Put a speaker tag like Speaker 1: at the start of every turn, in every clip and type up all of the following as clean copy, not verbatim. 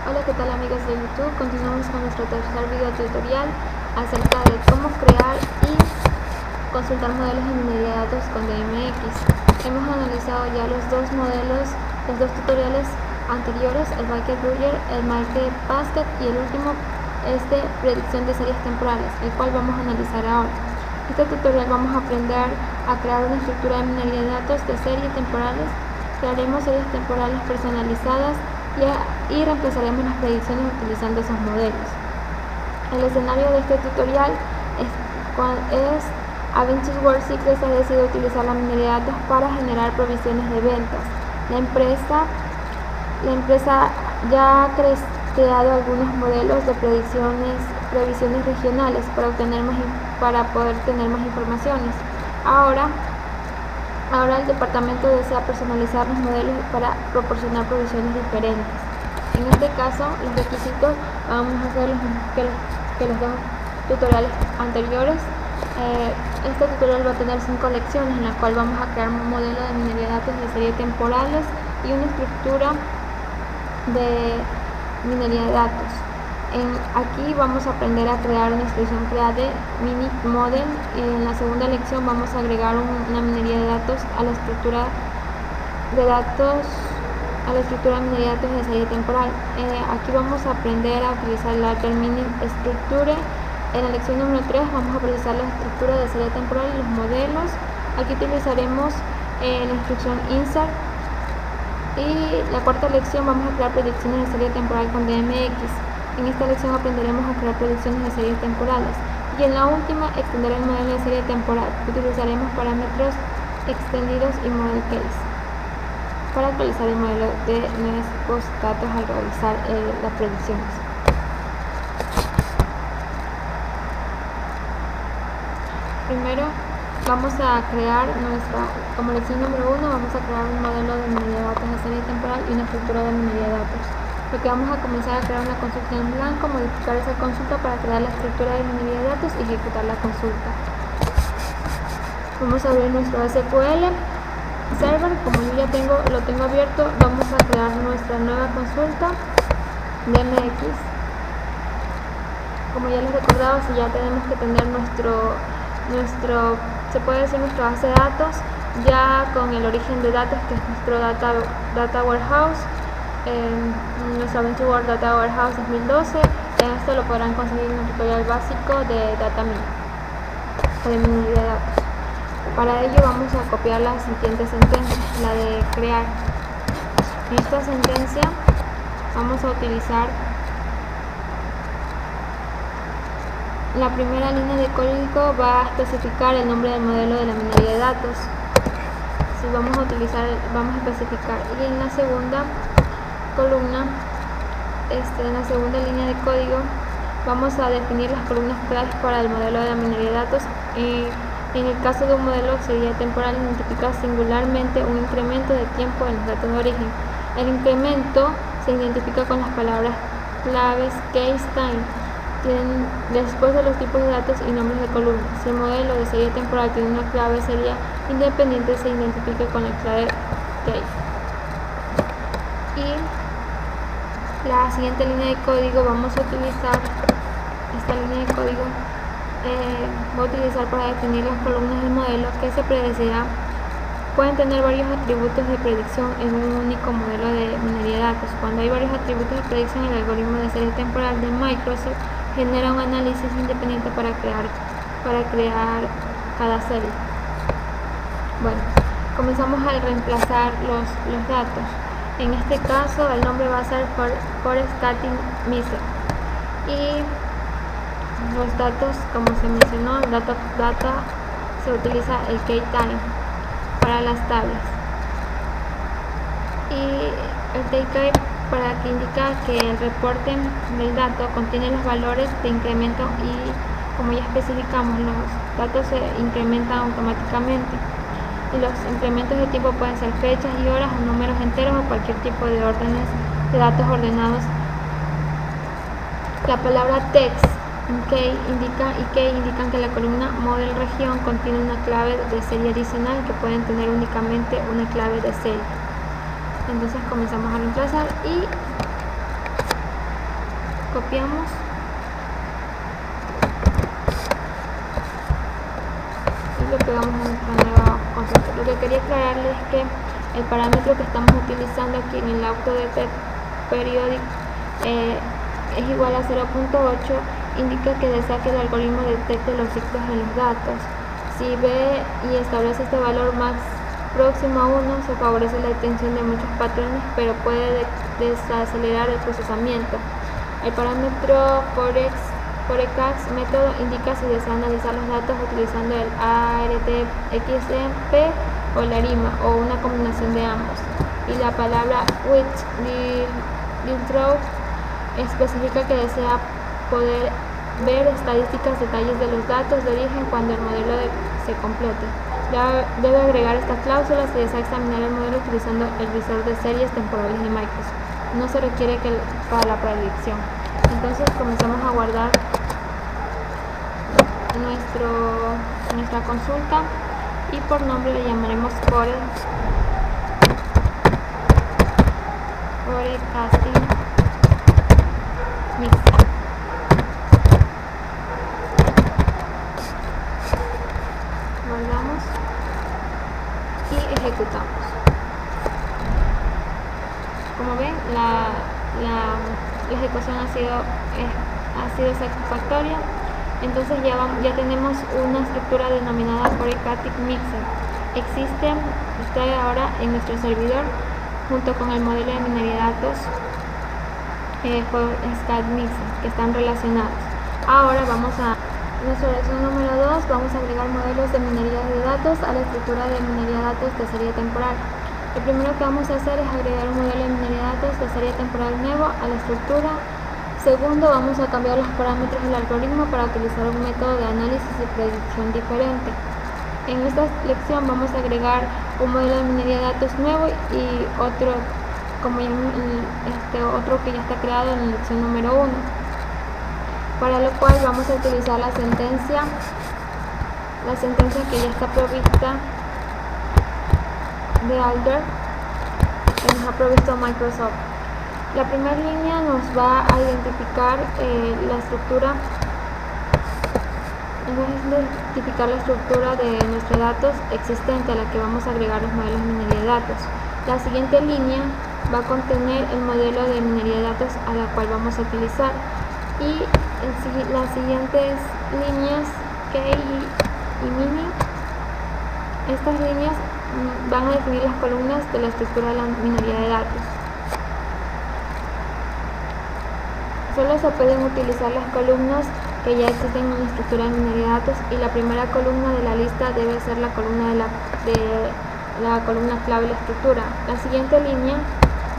Speaker 1: Hola, ¿qué tal amigos de YouTube? Continuamos con nuestro tercer video tutorial acerca de cómo crear y consultar modelos de minería de datos con DMX. Hemos analizado ya los dos modelos, los dos tutoriales anteriores, el Baker-Brugger, el MicroBasket y el último es de predicción de series temporales, el cual vamos a analizar ahora. En este tutorial vamos a aprender a crear una estructura de minería de datos de series temporales. Crearemos series temporales personalizadas y reemplazaremos las predicciones utilizando esos modelos. El escenario de este tutorial es Aventus World Secrets ha decidido utilizar la minería de datos para generar provisiones de ventas. La empresa ya ha creado algunos modelos de previsiones regionales para poder tener más informaciones. Ahora el departamento desea personalizar los modelos para proporcionar provisiones diferentes. En este caso, los requisitos vamos a hacer que los dos tutoriales anteriores. Este tutorial va a tener 5 lecciones en la cual vamos a crear un modelo de minería de datos de serie temporales y una estructura de minería de datos. Aquí vamos a aprender a crear una expresión creada mini model. En la segunda lección vamos a agregar una minería de datos a la estructura de minería de datos de serie temporal. Aquí vamos a aprender a utilizar la mini structure. En la lección número 3 vamos a utilizar la estructura de serie temporal y los modelos. Aquí utilizaremos la instrucción insert. Y la cuarta lección vamos a crear predicciones de serie temporal con DMX. En esta lección aprenderemos a crear predicciones de series temporales. Y en la última, extender el modelo de serie temporal. Utilizaremos parámetros extendidos y model case para actualizar el modelo de nuestros datos al realizar las predicciones. Primero vamos a crear como lección número 1, vamos a crear un modelo de minería de datos de serie temporal y una estructura de minería de datos. Lo que vamos a comenzar a crear una consulta en blanco, modificar esa consulta para crear la estructura de minería de datos y ejecutar la consulta. Vamos a abrir nuestro SQL server, como yo ya lo tengo abierto, vamos a crear nuestra nueva consulta DMX. Como ya les recordaba, si ya tenemos que tener se puede decir nuestra base de datos ya con el origen de datos, que es nuestro data warehouse, nuestro Aventus World Data Warehouse 2012. Esto lo podrán conseguir en un tutorial básico de minería de datos. Para ello vamos a copiar la siguiente sentencia, la de crear. En esta sentencia vamos a utilizar la primera línea de código, va a especificar el nombre del modelo de la minería de datos. Si vamos a especificar, y en la segunda columna, en la segunda línea de código, vamos a definir las columnas claves para el modelo de la minería de datos. Y en el caso de un modelo sería temporal, identifica singularmente un incremento de tiempo en los datos de origen. El incremento se identifica con las palabras claves case time después de los tipos de datos y nombres de columnas. Si el modelo de serie temporal tiene una clave serie independiente, se identifica con la clave case. Y la siguiente línea de código vamos a utilizar esta línea de código voy a utilizar para definir las columnas del modelo que se predecirá. Pueden tener varios atributos de predicción en un único modelo de minería de datos. Cuando hay varios atributos de predicción, el algoritmo de serie temporal de Microsoft genera un análisis independiente para crear cada serie. Bueno, comenzamos a reemplazar los datos. En este caso el nombre va a ser Forecasting Method y los datos, como se mencionó, data se utiliza el KTime para las tablas y el TK para que indica que el reporte del dato contiene los valores de incremento y, como ya especificamos, los datos se incrementan automáticamente. Y los incrementos de tiempo pueden ser fechas y horas o números enteros o cualquier tipo de órdenes de datos ordenados. La palabra text indican que la columna model región contiene una clave de serie adicional que pueden tener únicamente una clave de serie. Entonces comenzamos a reemplazar y copiamos y lo pegamos en nuestra nueva consulta. Lo que quería aclararles es que el parámetro que estamos utilizando aquí en el AutoDetect Periodic es igual a 0.8, indica que desea que el algoritmo detecte los ciclos en los datos. Si ve y establece este valor más próximo a 1, se favorece la detección de muchos patrones, pero puede desacelerar el procesamiento. El parámetro forecax método indica si desea analizar los datos utilizando el ARTXMP o el ARIMA, o una combinación de ambos. Y la palabra with through especifica que desea poder ver estadísticas, detalles de los datos de origen cuando el modelo se complete. Ya debe agregar esta cláusula si desea examinar el modelo utilizando el visor de series temporales de Microsoft. No se requiere para la predicción. Entonces comenzamos a guardar nuestra consulta y por nombre le llamaremos Forecasting Mixer. Guardamos y ejecutamos. Como ven, la ejecución ha sido satisfactoria. Entonces ya tenemos una estructura denominada Forecasting Mixer. Está ahora en nuestro servidor junto con el modelo de minería de datos Forecast Mixer, que están relacionados. Ahora vamos a nuestra lección número 2. Vamos a agregar modelos de minería de datos a la estructura de minería de datos de serie temporal. Lo primero que vamos a hacer es agregar un modelo de minería de datos de serie temporal nuevo a la estructura. Segundo, vamos a cambiar los parámetros del algoritmo para utilizar un método de análisis y predicción diferente. En esta lección vamos a agregar un modelo de minería de datos nuevo y otro que ya está creado en la lección número 1. Para lo cual vamos a utilizar la sentencia que ya está provista de Alder, que nos ha provisto Microsoft. La primera línea nos va a identificar la estructura de nuestros datos existente a la que vamos a agregar los modelos de minería de datos. La siguiente línea va a contener el modelo de minería de datos a la cual vamos a utilizar, y las siguientes líneas key y mini, estas líneas van a definir las columnas de la estructura de la minería de datos. Solo se pueden utilizar las columnas que ya existen en la estructura de minería de datos, y la primera columna de la lista debe ser la columna de la columna clave de la estructura. La siguiente línea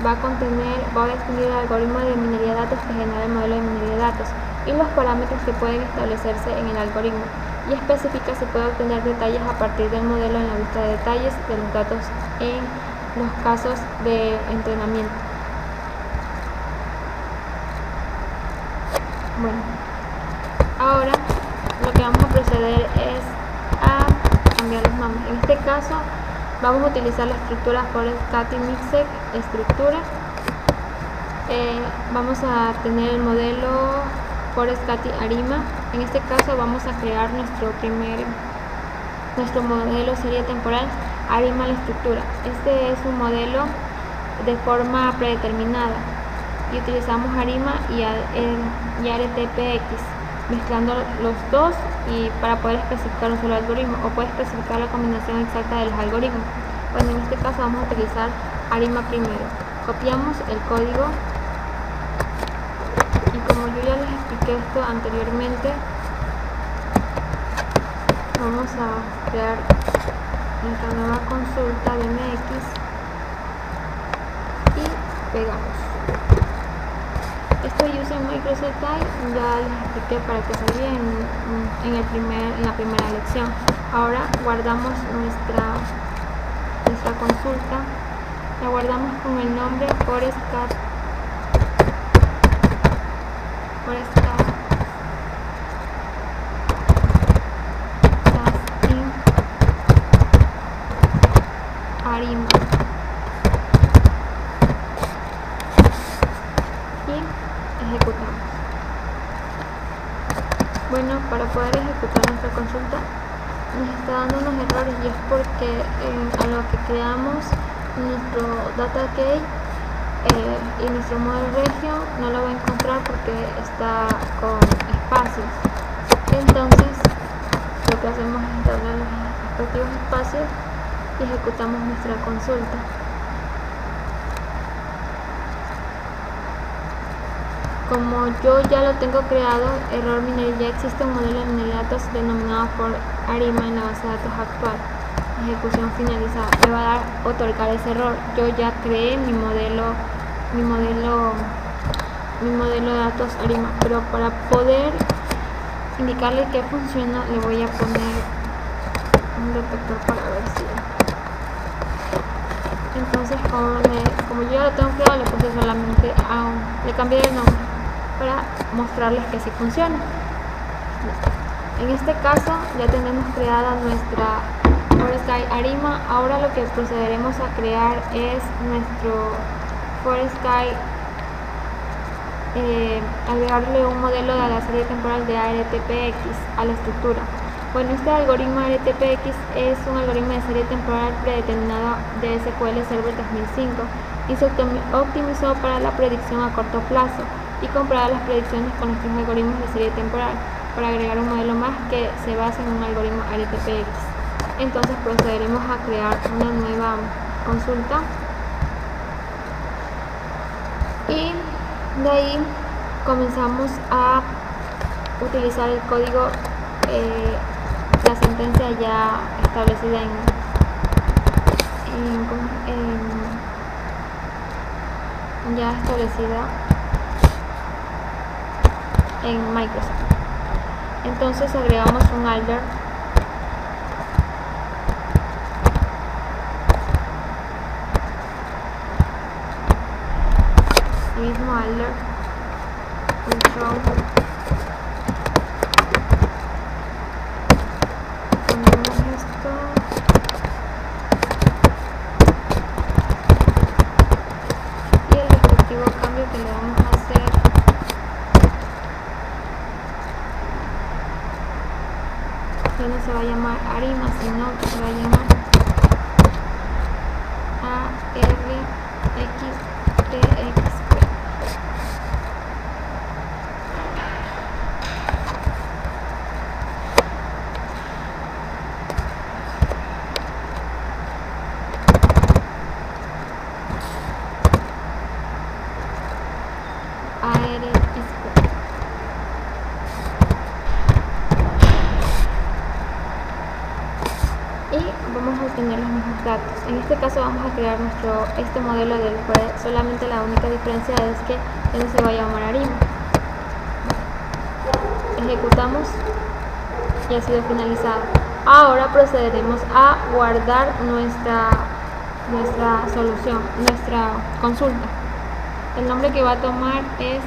Speaker 1: va a definir el algoritmo de minería de datos que genera el modelo de minería de datos y los parámetros que pueden establecerse en el algoritmo, y especifica si puede obtener detalles a partir del modelo en la vista de detalles de los datos en los casos de entrenamiento. Bueno, ahora lo que vamos a proceder es a cambiar los nombres. En este caso vamos a utilizar la estructura Forecasting Mixer estructura. Vamos a tener el modelo Forecasting ARIMA. En este caso vamos a crear nuestro modelo serie temporal ARIMA la estructura. Este es un modelo de forma predeterminada y utilizamos ARIMA y ARTPX, mezclando los dos y para poder especificar un solo algoritmo, o puede especificar la combinación exacta de los algoritmos. Bueno, en este caso vamos a utilizar ARIMA primero. Copiamos el código y como yo ya les expliqué esto anteriormente, vamos a crear nuestra nueva consulta de MX y pegamos. Esto yo usé en Microsoft Type, ya les expliqué para qué servía en la primera lección. Ahora guardamos nuestra consulta, la guardamos con el nombre Forecasting ARIMA y ejecutamos. Bueno, para poder ejecutar nuestra consulta nos está dando unos errores, y es porque a lo que creamos nuestro data key y nuestro modelo regio no lo va a encontrar porque está con espacios. Entonces lo que hacemos es darle los respectivos espacios y ejecutamos nuestra consulta. Como yo ya lo tengo creado, error minería, ya existe un modelo de minería de datos denominado for ARIMA en la base de datos actual. Ejecución finalizada. Me va a dar otorgar ese error. Yo ya creé mi modelo de datos ARIMA, pero para poder indicarle que funciona, le voy a poner un detector para ver si. Entonces, como yo ya lo tengo creado, le puse solamente le cambié el nombre para mostrarles que sí funciona. En este caso ya tenemos creada nuestra ForSky ARIMA. Ahora lo que procederemos a crear es nuestro ForSky, agregarle un modelo de la serie temporal de ARTPX a la estructura. Bueno, este algoritmo ARTPX es un algoritmo de serie temporal predeterminado de SQL Server 2005 y se optimizó para la predicción a corto plazo y comparar las predicciones con nuestros algoritmos de serie temporal para agregar un modelo más que se basa en un algoritmo ARTPX. Entonces procederemos a crear una nueva consulta y de ahí comenzamos a utilizar el código, la sentencia ya establecida en Microsoft. Entonces agregamos un alert mismo alert control, ponemos esto y el respectivo cambio que le vamos a hacer ya no se va a llamar ARIMA, sino se va a llamar ARTXP. Y vamos a obtener los mismos datos. En este caso vamos a crear este modelo del cual solamente la única diferencia es que no se va a llamar ARIMA. Ejecutamos y ha sido finalizado. Ahora procederemos a guardar nuestra solución, nuestra consulta. El nombre que va a tomar es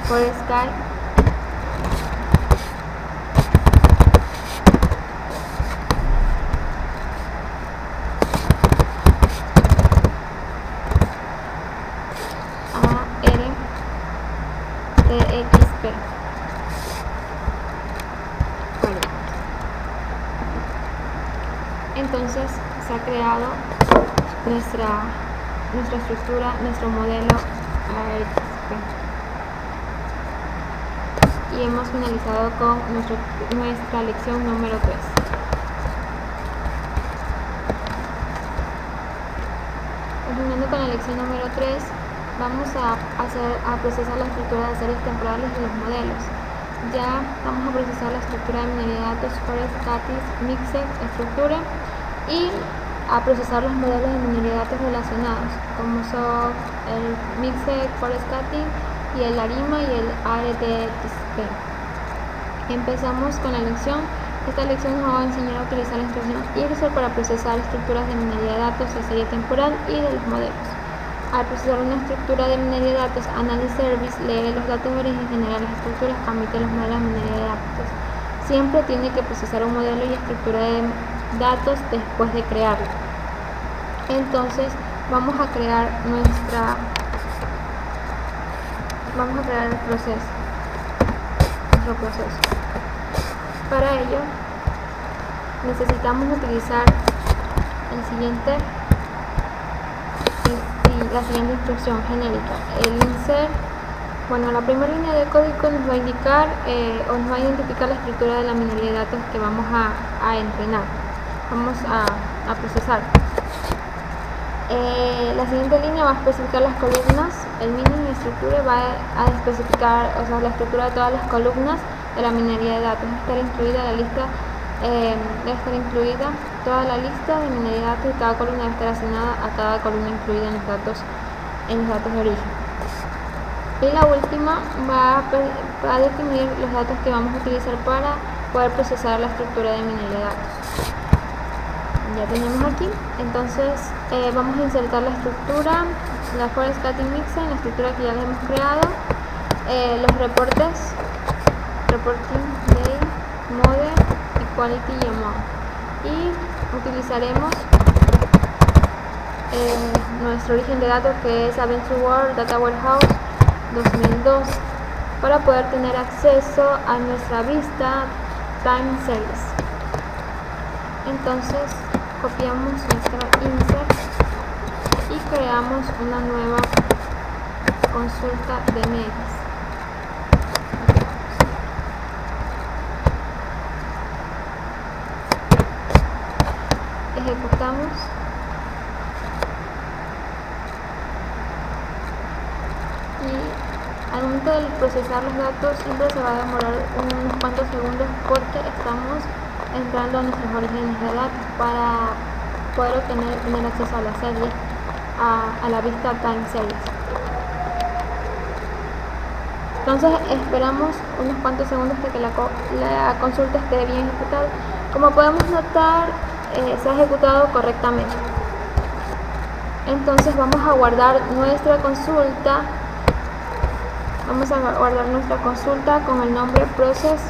Speaker 1: ForSky ARTXP. Entonces se ha creado nuestra estructura, nuestro modelo ARTXP, y hemos finalizado con nuestra lección número 3. Continuando con la lección número 3, vamos a procesar la estructura de series temporales y los modelos. Ya vamos a procesar la estructura de minería de datos ForSky Mixed estructura y a procesar los modelos de minería de datos relacionados, como son el Mixed ForSky y el ARIMA y el ARTXP. Empezamos con la lección. Esta lección nos va a enseñar a utilizar la instrucción IRSOR para procesar estructuras de minería de datos de serie temporal y de los modelos. Al procesar una estructura de minería de datos, Analysis Service lee los datos de origen, genera las estructuras, admite los modelos de minería de datos. Siempre tiene que procesar un modelo y estructura de datos después de crearlo. Entonces vamos a crear el proceso. nuestro proceso. Para ello necesitamos utilizar la siguiente instrucción genérica. El insert, bueno, la primera línea de código nos va a indicar o nos va a identificar la estructura de la minería de datos que vamos a entrenar, vamos a procesar. La siguiente línea va a especificar las columnas, el meaning y estructura va a especificar, o sea, la estructura de todas las columnas de la minería de datos. Debe estar incluida toda la lista de minería de datos y cada columna debe estar asignada a cada columna incluida en los datos de origen. Y la última va a definir los datos que vamos a utilizar para poder procesar la estructura de minería de datos. Ya tenemos aquí, entonces vamos a insertar la estructura, la forest cutting mixer, la estructura que ya hemos creado, los reportes, reporting day, mode, equality y amount, y utilizaremos nuestro origen de datos, que es Adventure World Data Warehouse 2002, para poder tener acceso a nuestra vista time series. Entonces copiamos nuestra insert y creamos una nueva consulta de Medis. Ejecutamos y al momento de procesar los datos siempre se va a demorar unos cuantos segundos porque estamos entrando a nuestros orígenes de datos para poder tener acceso a la serie, a la vista time series. Entonces esperamos unos cuantos segundos hasta que la consulta esté bien ejecutada. Como podemos notar, se ha ejecutado correctamente. Entonces vamos a guardar nuestra consulta. Vamos a guardar nuestra consulta con el nombre process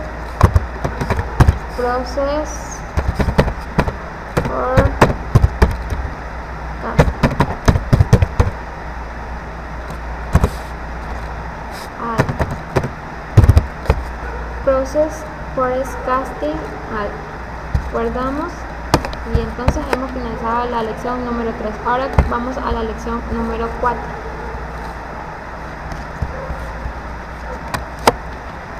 Speaker 1: for process forecasting. Guardamos y entonces hemos finalizado la lección número 3. Ahora vamos a la lección número 4.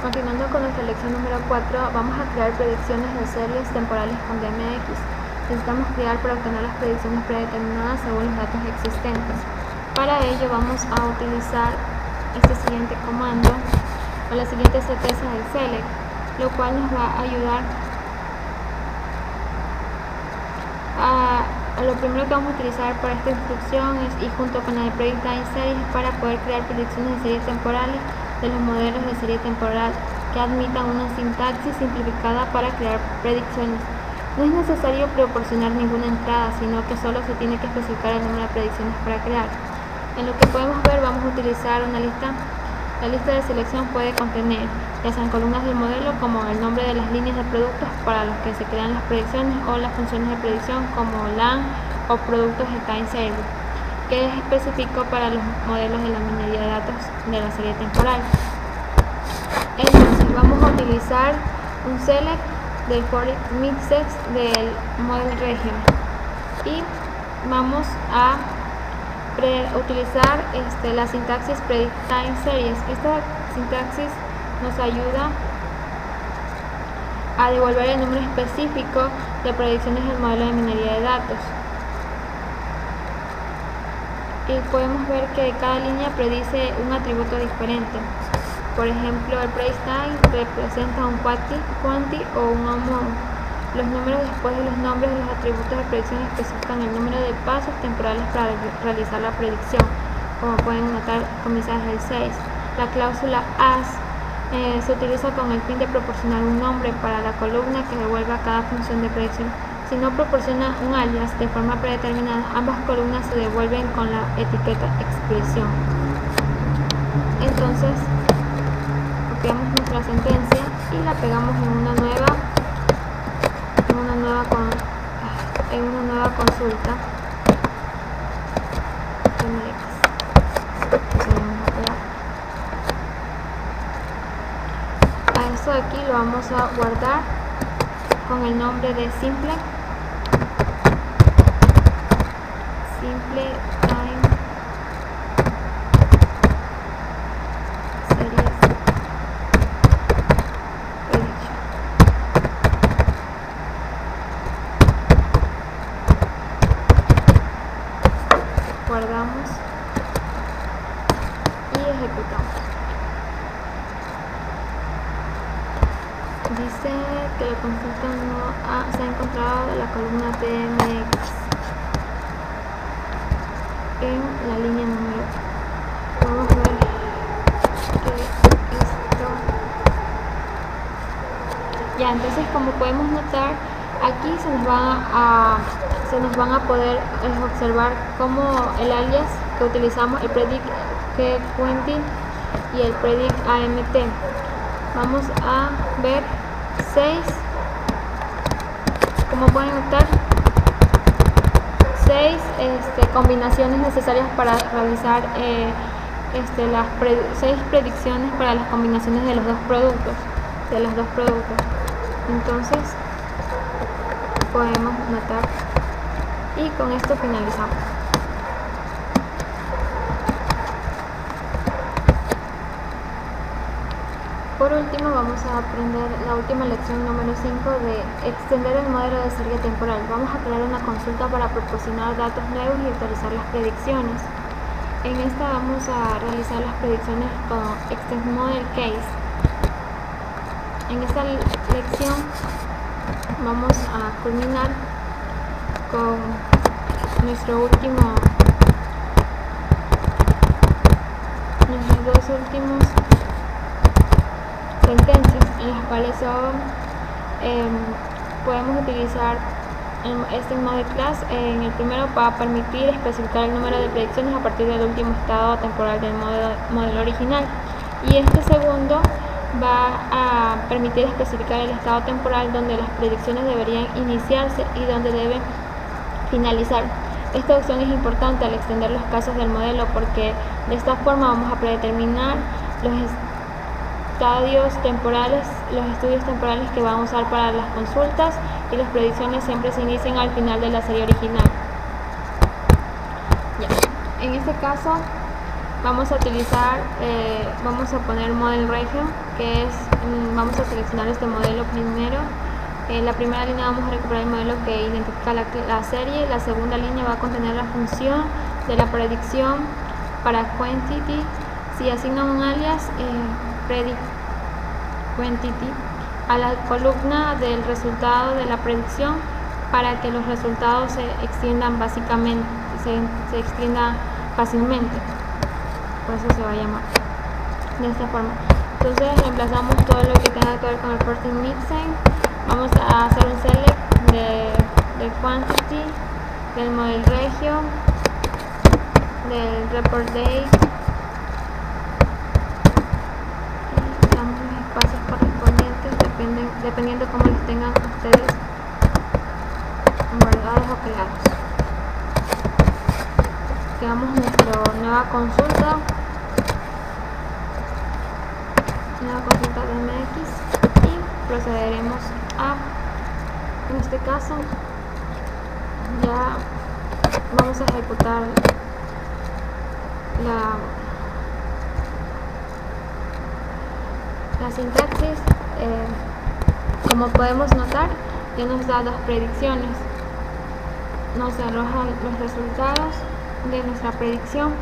Speaker 1: Continuando con nuestra lección número 4, vamos a crear predicciones de series temporales con DMX. Necesitamos crear para obtener las predicciones predeterminadas según los datos existentes. Para ello vamos a utilizar este siguiente comando o la siguiente CTS del select, lo cual nos va a ayudar lo primero que vamos a utilizar para esta instrucción y junto con la de Predict Time Series para poder crear predicciones de series temporales de los modelos de serie temporal que admitan una sintaxis simplificada para crear predicciones. No es necesario proporcionar ninguna entrada, sino que solo se tiene que especificar el número de predicciones para crear. En lo que podemos ver, vamos a utilizar una lista. La lista de selección puede contener ya sean columnas del modelo como el nombre de las líneas de productos para los que se crean las predicciones o las funciones de predicción como LAN o productos de time series, que es específico para los modelos de la minería de datos de la serie temporal. Entonces vamos a utilizar un select del for mixes del model region y vamos a utilizar la sintaxis predict time series. Esta sintaxis nos ayuda a devolver el número específico de predicciones del modelo de minería de datos. Y podemos ver que cada línea predice un atributo diferente. Por ejemplo, el predict time representa un quantity o un amount. Los números después de los nombres de los atributos de predicción especifican el número de pasos temporales para realizar la predicción. Como pueden notar, comienza desde el 6. La cláusula as se utiliza con el fin de proporcionar un nombre para la columna que devuelva cada función de predicción. Si no proporciona un alias de forma predeterminada, ambas columnas se devuelven con la etiqueta expresión. Entonces, copiamos nuestra sentencia y la pegamos en una nueva consulta. A esto de aquí lo vamos a guardar con el nombre de simple time series prediction. Guardamos y ejecutamos. Dice que la consulta no se ha encontrado la columna TMX en la línea número. Vamos a ver que esto ya, entonces como podemos notar aquí se nos van a poder observar como el alias que utilizamos, el predict Q20 y el predict AMT. Vamos a ver 6, como pueden notar, 6 combinaciones necesarias para realizar las 6 predicciones para las combinaciones de los dos productos, entonces podemos notar, y con esto finalizamos. Por último, vamos a aprender la última lección número 5 de extender el modelo de serie temporal. Vamos a crear una consulta para proporcionar datos nuevos y actualizar las predicciones. En esta vamos a realizar las predicciones con Extend Model Case. En esta lección vamos a culminar con nuestros dos últimos sentencias, en las cuales podemos utilizar este model class. En el primero va a permitir especificar el número de predicciones a partir del último estado temporal del modelo original, y este segundo va a permitir especificar el estado temporal donde las predicciones deberían iniciarse y donde deben finalizar. Esta opción es importante al extender los casos del modelo, porque de esta forma vamos a predeterminar los estudios temporales que van a usar para las consultas, y las predicciones siempre se inician al final de la serie original. Ya. En este caso vamos a utilizar, vamos a poner Model Region, que es, vamos a seleccionar este modelo primero. En la primera línea vamos a recuperar el modelo que identifica la serie. La segunda línea va a contener la función de la predicción para Quantity. Si asigna un alias predict Quantity a la columna del resultado de la predicción, para que los resultados se extiendan se extiendan fácilmente, por eso se va a llamar de esta forma. Entonces reemplazamos todo lo que tenga que ver con el Porting Mixing. Vamos a hacer un select del Quantity, del Model Region, del Report Date, y damos los espacios correspondientes dependiendo cómo los tengan ustedes guardados o creados. Creamos nuestra nueva consulta de MX, y procederemos en este caso ya vamos a ejecutar la sintaxis. Como podemos notar, ya nos da dos predicciones, nos arroja los resultados de nuestra predicción.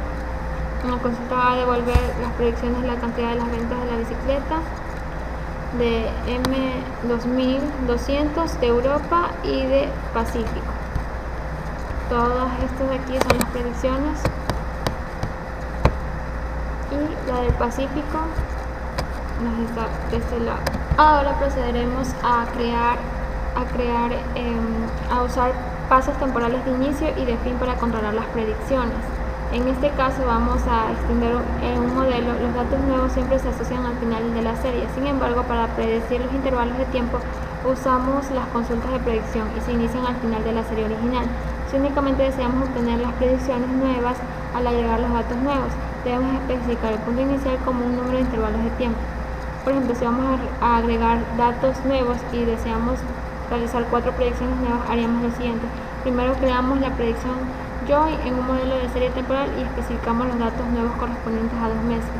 Speaker 1: La consulta va a devolver las predicciones de la cantidad de las ventas de la bicicleta de M2200 de Europa y de Pacífico. Todos estos de aquí son las predicciones, y la del Pacífico nos está de este lado. Ahora procederemos a usar pasos temporales de inicio y de fin para controlar las predicciones. En este caso vamos a extender en un modelo. Los datos nuevos siempre se asocian al final de la serie. Sin embargo, para predecir los intervalos de tiempo usamos las consultas de predicción y se inician al final de la serie original. Si únicamente deseamos obtener las predicciones nuevas al agregar los datos nuevos, debemos especificar el punto inicial como un número de intervalos de tiempo. Por ejemplo, si vamos a agregar datos nuevos y deseamos realizar 4 predicciones nuevas, haríamos lo siguiente. Primero creamos la predicción Joy en un modelo de serie temporal y especificamos los datos nuevos correspondientes a 2 meses.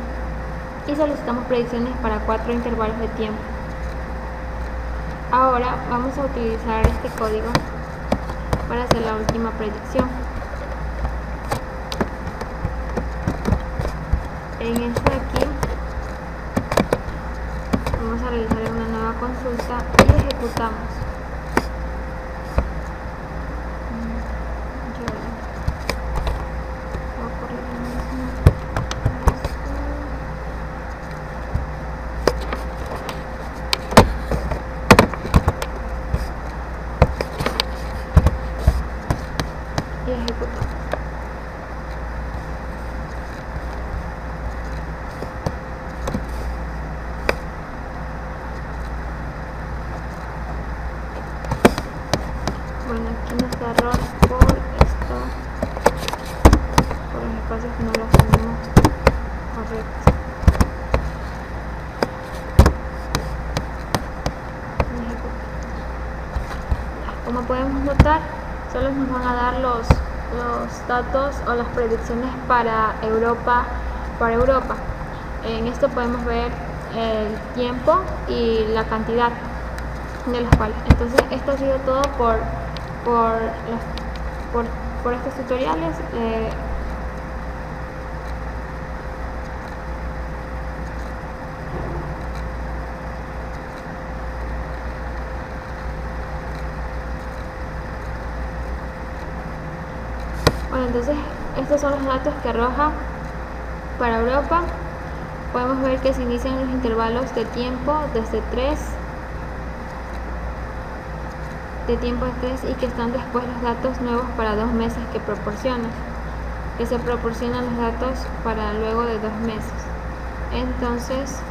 Speaker 1: Y solicitamos predicciones para 4 intervalos de tiempo. Ahora vamos a utilizar este código para hacer la última predicción. En esto de aquí vamos a realizar una nueva consulta y ejecutamos. Y ejecutamos. Bueno, aquí nos da error por esto, por los espacios que no los tenemos correctos. Como podemos notar, solo nos van a dar los datos o las predicciones para Europa. En esto podemos ver el tiempo y la cantidad de los cuales. Entonces esto ha sido todo por estos tutoriales. Bueno, entonces estos son los datos que arroja para Europa. Podemos ver que se inician los intervalos de tiempo desde 3 y que están después los datos nuevos para 2 meses que se proporcionan los datos para luego de 2 meses. Entonces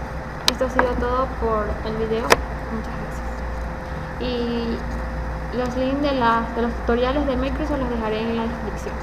Speaker 1: esto ha sido todo por el video. Muchas gracias. Y los links de los tutoriales de Microsoft los dejaré en la descripción.